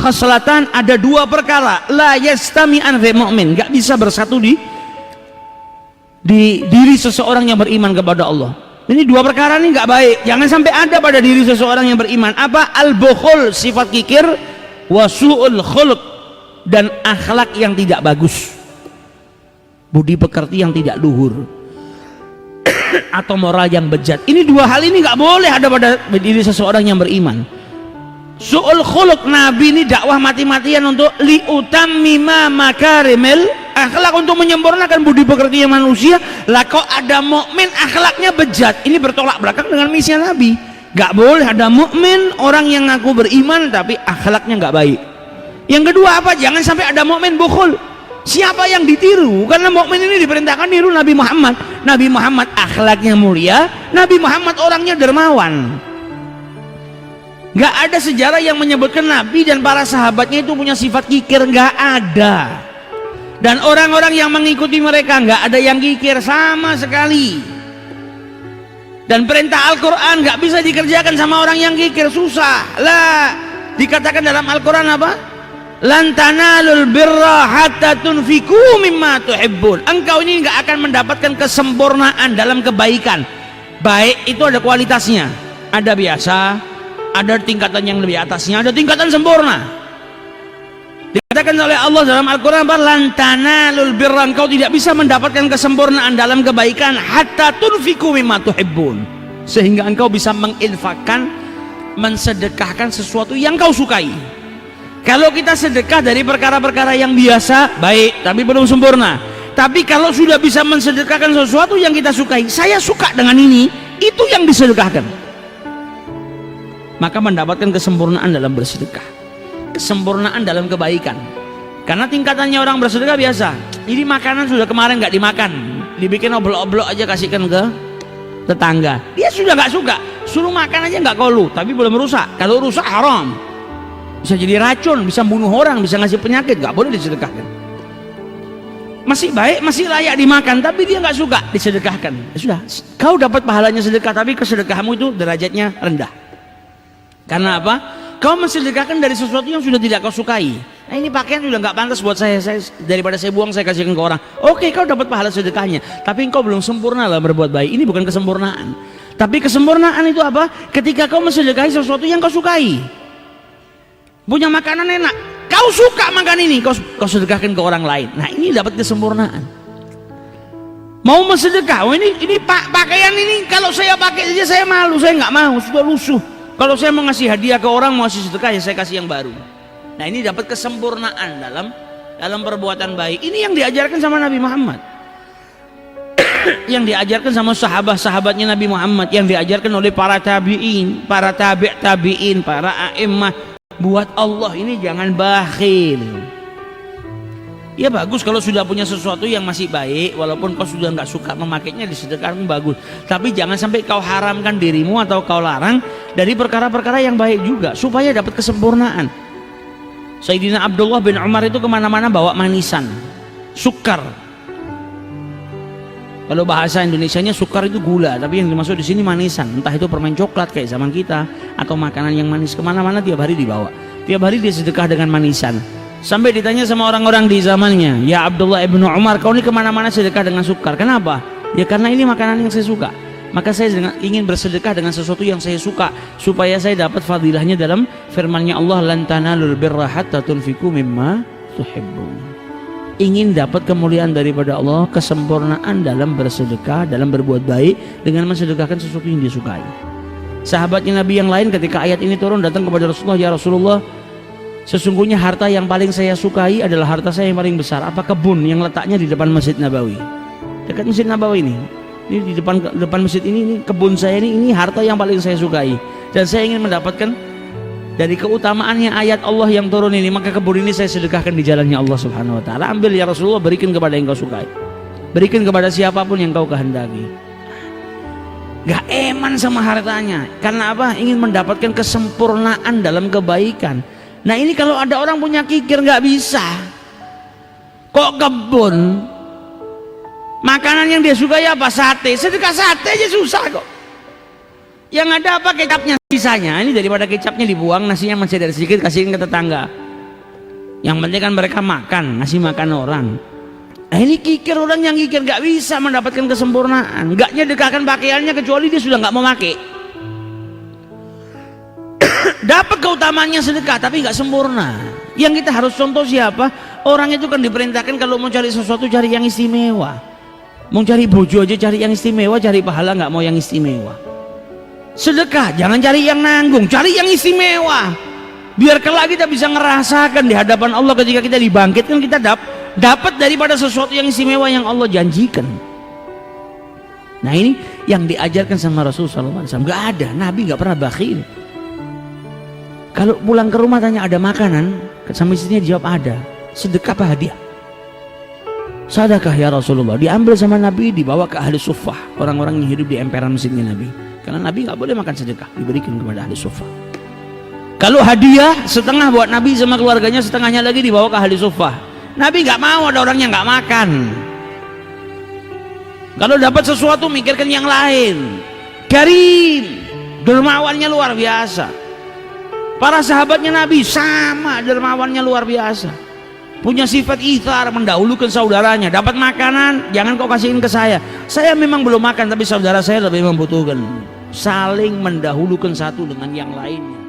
Khaslatan, ada dua perkara la yastami'an fi mu'min, nggak bisa bersatu di diri seseorang yang beriman kepada Allah. Ini dua perkara ini nggak baik, jangan sampai ada pada diri seseorang yang beriman. Apa? Al-bukhul, sifat kikir, wa su'ul khuluq, dan akhlak yang tidak bagus, budi pekerti yang tidak luhur atau moral yang bejat. Ini dua hal ini nggak boleh ada pada diri seseorang yang beriman. Su'ul khuluq, Nabi ini dakwah mati-matian untuk liutammima makarimil akhlak, untuk menyempurnakan budi pekerti manusia. Lah kok ada mukmin akhlaknya bejat, ini bertolak belakang dengan misi Nabi. Gak boleh ada mukmin orang yang ngaku beriman tapi akhlaknya gak baik. Yang kedua apa? Jangan sampai ada mukmin bukhul. Siapa yang ditiru? Karena mukmin ini diperintahkan niru Nabi Muhammad. Nabi Muhammad akhlaknya mulia, Nabi Muhammad orangnya dermawan. Gak ada sejarah yang menyebutkan Nabi dan para sahabatnya itu punya sifat kikir, gak ada. Dan orang-orang yang mengikuti mereka gak ada yang kikir sama sekali. Dan perintah Al-Quran gak bisa dikerjakan sama orang yang kikir, susah lah. Dikatakan dalam Al-Quran apa? Lan tanalul birra hatta tunfiku mimma tuhibbun. Engkau ini gak akan mendapatkan kesempurnaan dalam kebaikan. Baik itu ada kualitasnya, ada biasa, ada tingkatan yang lebih atasnya, ada tingkatan sempurna. Dikatakan oleh Allah dalam Al-Quran, lan tanalul birra, engkau tidak bisa mendapatkan kesempurnaan dalam kebaikan hatta tunfiku mimma tuhibbun, sehingga engkau bisa menginfakkan, mensedekahkan sesuatu yang kau sukai. Kalau kita sedekah dari perkara-perkara yang biasa, baik, tapi belum sempurna. Tapi kalau sudah bisa mensedekahkan sesuatu yang kita sukai, saya suka dengan ini, itu yang disedekahkan, maka mendapatkan kesempurnaan dalam bersedekah, kesempurnaan dalam kebaikan. Karena tingkatannya orang bersedekah biasa, ini makanan sudah kemarin nggak dimakan, dibikin oblok-oblok aja kasihkan ke tetangga, dia sudah nggak suka, suruh makan aja nggak kolu, tapi belum rusak. Kalau rusak haram, bisa jadi racun, bisa bunuh orang, bisa ngasih penyakit, nggak boleh disedekahkan. Masih baik, masih layak dimakan, tapi dia nggak suka, disedekahkan. Ya sudah, kau dapat pahalanya sedekah, tapi kesedekahmu itu derajatnya rendah. Karena apa? Kau mensedekahkan dari sesuatu yang sudah tidak kau sukai. Nah, ini pakaian sudah nggak pantas buat saya, daripada saya buang saya kasihkan ke orang. Oke, kau dapat pahala sedekahnya, tapi engkau belum sempurna dalam berbuat baik. Ini bukan kesempurnaan. Tapi kesempurnaan itu apa? Ketika kau mensedekahi sesuatu yang kau sukai. Punya makanan enak, kau suka makan ini, kau sedekahkan ke orang lain. Nah, ini dapat kesempurnaan. Mau mensedekah, oh ini pakaian ini kalau saya pakai saja saya malu, saya nggak mau, sudah lusuh. Kalau saya mau ngasih hadiah ke orang, mau ngasih sedekah, ya saya kasih yang baru. Nah, ini dapat kesempurnaan dalam perbuatan baik. Ini yang diajarkan sama Nabi Muhammad, yang diajarkan sama sahabat-sahabatnya Nabi Muhammad, yang diajarkan oleh para tabi'in, para tabi'in, para a'immah. Buat Allah ini jangan bakhil. Ya bagus kalau sudah punya sesuatu yang masih baik, walaupun kau sudah nggak suka memakainya, disedekahkan bagus. Tapi jangan sampai kau haramkan dirimu atau kau larang dari perkara-perkara yang baik juga, supaya dapat kesempurnaan. Sayyidina Abdullah bin Umar itu kemana-mana bawa manisan, sukar. Kalau bahasa Indonesianya sukar itu gula, tapi yang dimaksud di sini manisan. Entah itu permen coklat kayak zaman kita, atau makanan yang manis, kemana-mana tiap hari dibawa. Tiap hari dia sedekah dengan manisan. Sampai ditanya sama orang-orang di zamannya, ya Abdullah ibnu Umar, kau ini kemana-mana sedekah dengan sukar. Kenapa? Ya karena ini makanan yang saya suka. Maka saya ingin bersedekah dengan sesuatu yang saya suka, supaya saya dapat fadilahnya dalam firman-Nya Allah, lan tanalul birra hatta tunfiqu mimma tuhibbun. Ingin dapat kemuliaan daripada Allah, kesempurnaan dalam bersedekah, dalam berbuat baik dengan mensedekahkan sesuatu yang disukai. Sahabatnya Nabi yang lain ketika ayat ini turun datang kepada Rasulullah, ya Rasulullah, sesungguhnya harta yang paling saya sukai adalah harta saya yang paling besar. Apa? Kebun yang letaknya di depan Masjid Nabawi, dekat Masjid Nabawi ini di depan masjid ini kebun saya ini harta yang paling saya sukai, dan saya ingin mendapatkan dari keutamaannya ayat Allah yang turun ini. Maka kebun ini saya sedekahkan di jalannya Allah Subhanahu wa taala. Ambil ya Rasulullah, berikan kepada yang kau sukai, berikan kepada siapapun yang kau kehendaki. Gak eman sama hartanya, karena apa? Ingin mendapatkan kesempurnaan dalam kebaikan. Nah, ini kalau ada orang punya kikir nggak bisa. Kok kebun? Makanan yang dia sukai apa? Sate. Sedekah sate aja susah kok. Yang ada apa? Kecapnya sisanya. Ini daripada kecapnya dibuang, nasinya masih ada sedikit, kasihin ke tetangga. Yang penting kan mereka makan, ngasih makan orang. Nah, ini kikir, orang yang kikir nggak bisa mendapatkan kesempurnaan. Nggak nyedekahkan pakaiannya kecuali dia sudah nggak mau pakai. Dapat keutamaannya sedekah tapi nggak sempurna. Yang kita harus contoh siapa? Orang itu kan diperintahkan kalau mau cari sesuatu cari yang istimewa. Mau cari bojo aja cari yang istimewa, cari pahala nggak mau yang istimewa. Sedekah jangan cari yang nanggung, cari yang istimewa. Biar kelak kita bisa ngerasakan di hadapan Allah ketika kita dibangkitkan, kita dapat daripada sesuatu yang istimewa yang Allah janjikan. Nah ini yang diajarkan sama Rasulullah SAW. Gak ada, Nabi gak pernah bakhil. Kalau pulang ke rumah tanya ada makanan, sama istrinya dijawab ada. Sedekah apa hadiah? Sedekah ya Rasulullah. Diambil sama Nabi, dibawa ke ahli suffah, orang-orang yang hidup di emperan masjidnya Nabi. Karena Nabi gak boleh makan sedekah, diberikan kepada ahli suffah. Kalau hadiah, setengah buat Nabi sama keluarganya, setengahnya lagi dibawa ke ahli suffah. Nabi gak mau ada orang yang gak makan. Kalau dapat sesuatu mikirkan yang lain. Karim, dermawannya luar biasa. Para sahabatnya Nabi sama, dermawannya luar biasa. Punya sifat ithar, mendahulukan saudaranya. Dapat makanan, jangan kau kasihin ke saya. Saya memang belum makan, tapi saudara saya lebih membutuhkan. Saling mendahulukan satu dengan yang lainnya.